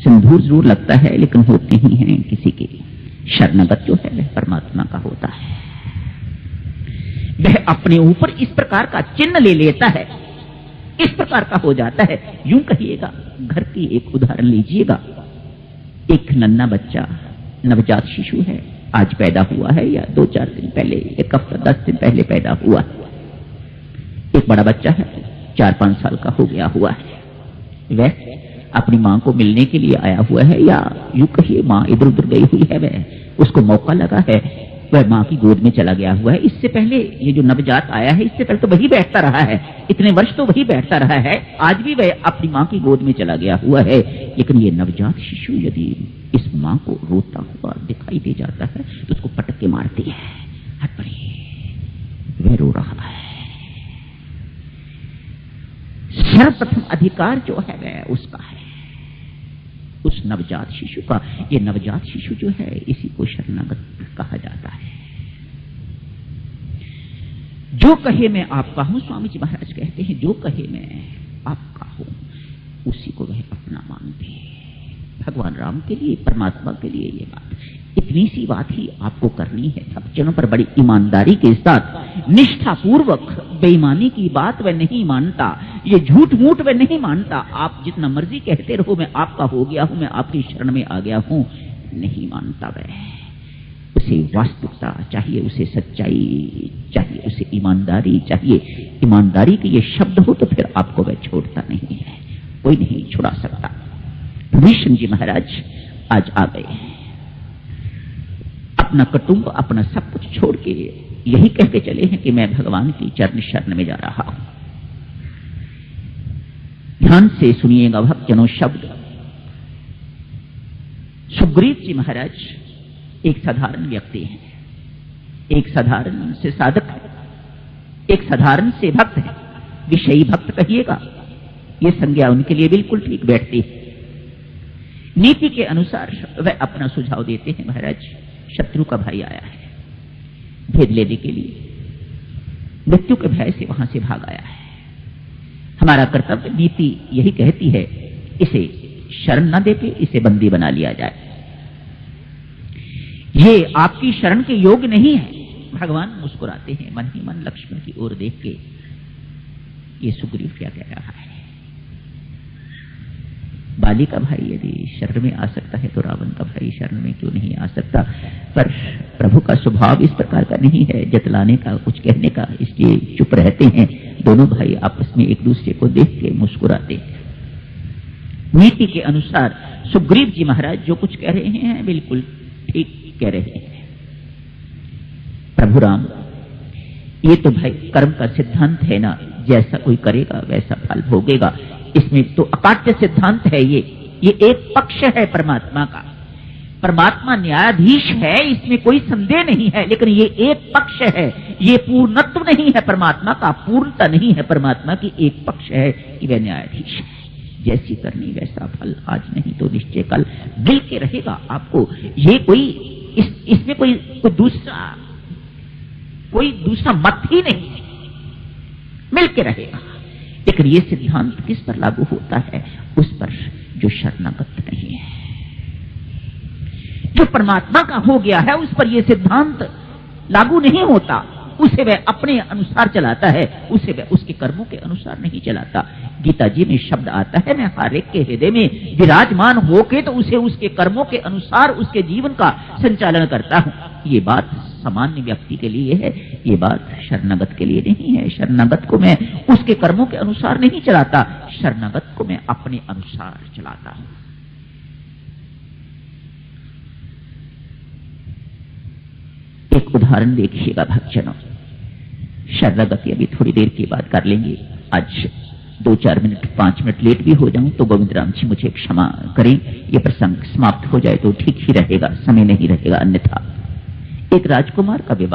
सिंदूर जरूर लगता है लेकिन होते ही हैं किसी के। शरणागत जो है वह परमात्मा का होता है। वह अपने ऊपर इस प्रकार का चिन्ह ले लेता है, इस प्रकार का हो जाता है। यूं कहिएगा, घर की एक उदाहरण लीजिएगा। एक नन्हा बच्चा, नवजात शिशु है, आज पैदा हुआ है या 2-4 दिन पहले, 1 हफ्ता 10 दिन पहले पैदा हुआ है। एक बड़ा बच्चा है, 4-5 साल का हो गया हुआ है। वह अपनी मां को मिलने के लिए आया हुआ है, या यूं कहिए मां इधर उधर गई हुई है, वह उसको मौका लगा है, वह मां की गोद में चला गया हुआ है। इससे पहले ये जो नवजात आया है, इससे पहले तो वही बैठता रहा है, इतने वर्ष तो वही बैठता रहा है, आज भी वह अपनी मां की गोद में चला गया हुआ है। लेकिन ये नवजात शिशु यदि इस मां को रोता हुआ दिखाई दे जाता है तो उसको पटक के मारती है, हट पड़ी, वह रो रहा है। सर्वप्रथम अधिकार जो है वह उसका है, उस नवजात शिशु का। ये नवजात शिशु जो है इसी को शरणागत कहा जाता है। जो कहे मैं आपका हूं, स्वामी जी महाराज कहते हैं, जो कहे मैं आपका हूं उसी को वह अपना मानते हैं। भगवान राम के लिए, परमात्मा के लिए ये बात, इतनी सी बात ही आपको करनी है। भक्तजनों पर बड़ी ईमानदारी के साथ, निष्ठा पूर्वक, बेईमानी की बात वह नहीं मानता, ये झूठ मूठ वह नहीं मानता। आप जितना मर्जी कहते रहो मैं आपका हो गया हूं, मैं आपकी शरण में आ गया हूं, नहीं मानता वह। उसे वास्तविकता चाहिए, उसे सच्चाई चाहिए, उसे ईमानदारी चाहिए। ईमानदारी के ये शब्द हो तो फिर आपको वह छोड़ता नहीं है, कोई नहीं छुड़ा सकता। भीष्म जी महाराज आज आ गए, अपना कुटुंब, अपना सब कुछ छोड़ के यही कह के चले हैं कि मैं भगवान की चरण शरण में जा रहा हूं। ध्यान से सुनिएगा भक्तजनों शब्द। सुग्रीव जी महाराज एक साधारण व्यक्ति हैं, एक साधारण से साधक है, एक साधारण से भक्त है, विषयी भक्त कहिएगा, ये संज्ञा उनके लिए बिल्कुल ठीक बैठती है। नीति के अनुसार वह अपना सुझाव देते हैं, महाराज शत्रु का भाई आया है भेद लेने के लिए, मृत्यु के भय से वहां से भाग आया है। हमारा कर्तव्य, नीति यही कहती है, इसे शरण न देके इसे बंदी बना लिया जाए। ये आपकी शरण के योग्य नहीं है। भगवान मुस्कुराते हैं मन ही मन लक्ष्मण की ओर देख के, ये सुग्रीव क्या कह रहा है। बाली का भाई यदि शरण में आ सकता है तो रावण का भाई शरण में क्यों नहीं आ सकता। पर प्रभु का स्वभाव इस प्रकार का नहीं है जतलाने का, कुछ कहने का, इसलिए चुप रहते हैं। दोनों भाई आपस में एक दूसरे को देख के मुस्कुराते हैं। नीति के अनुसार सुग्रीव जी महाराज जो कुछ कह रहे हैं बिल्कुल ठीक कह रहे हैं। प्रभु राम, ये तो भाई कर्म का सिद्धांत है ना, जैसा कोई करेगा वैसा फल भोगेगा, इसमें तो अकाट्य सिद्धांत है। ये एक पक्ष है परमात्मा का। परमात्मा न्यायाधीश है, इसमें कोई संदेह नहीं है, लेकिन ये एक पक्ष है, ये पूर्णत्व नहीं है परमात्मा का, पूर्णता नहीं है परमात्मा की, एक पक्ष है कि वह न्यायाधीश है। जैसी करनी वैसा फल, आज नहीं तो निश्चय कल मिल के रहेगा आपको। ये कोई इसमें कोई दूसरा मत ही नहीं है, मिल के रहेगा। लेकिन ये सिद्धांत किस पर लागू होता है? उस पर जो शरणागत नहीं है, जो परमात्मा का हो गया है, उस पर यह सिद्धांत लागू नहीं होता। उसे वह अपने अनुसार चलाता है, उसे वह उसके कर्मों के अनुसार नहीं चलाता। गीता जी में शब्द आता है, मैं हर एक के हृदय में विराजमान होके तो उसे उसके कर्मों के अनुसार उसके जीवन का संचालन करता हूं। ये बात सामान्य व्यक्ति के लिए है, ये बात शरणागत के लिए नहीं है। शरणागत को मैं उसके कर्मों के अनुसार नहीं चलाता, शरणागत को मैं अपने अनुसार चलाता हूं। एक उदाहरण देखिएगा भक्तजनों, शरणागति अभी थोड़ी देर के बाद कर लेंगे। आज 2-4 मिनट 5 मिनट लेट भी हो जाऊं तो गोविंद राम जी मुझे क्षमा करें। ये प्रसंग समाप्त हो जाए तो ठीक ही रहेगा, समय नहीं रहेगा अन्यथा। एक राजकुमार का विवाह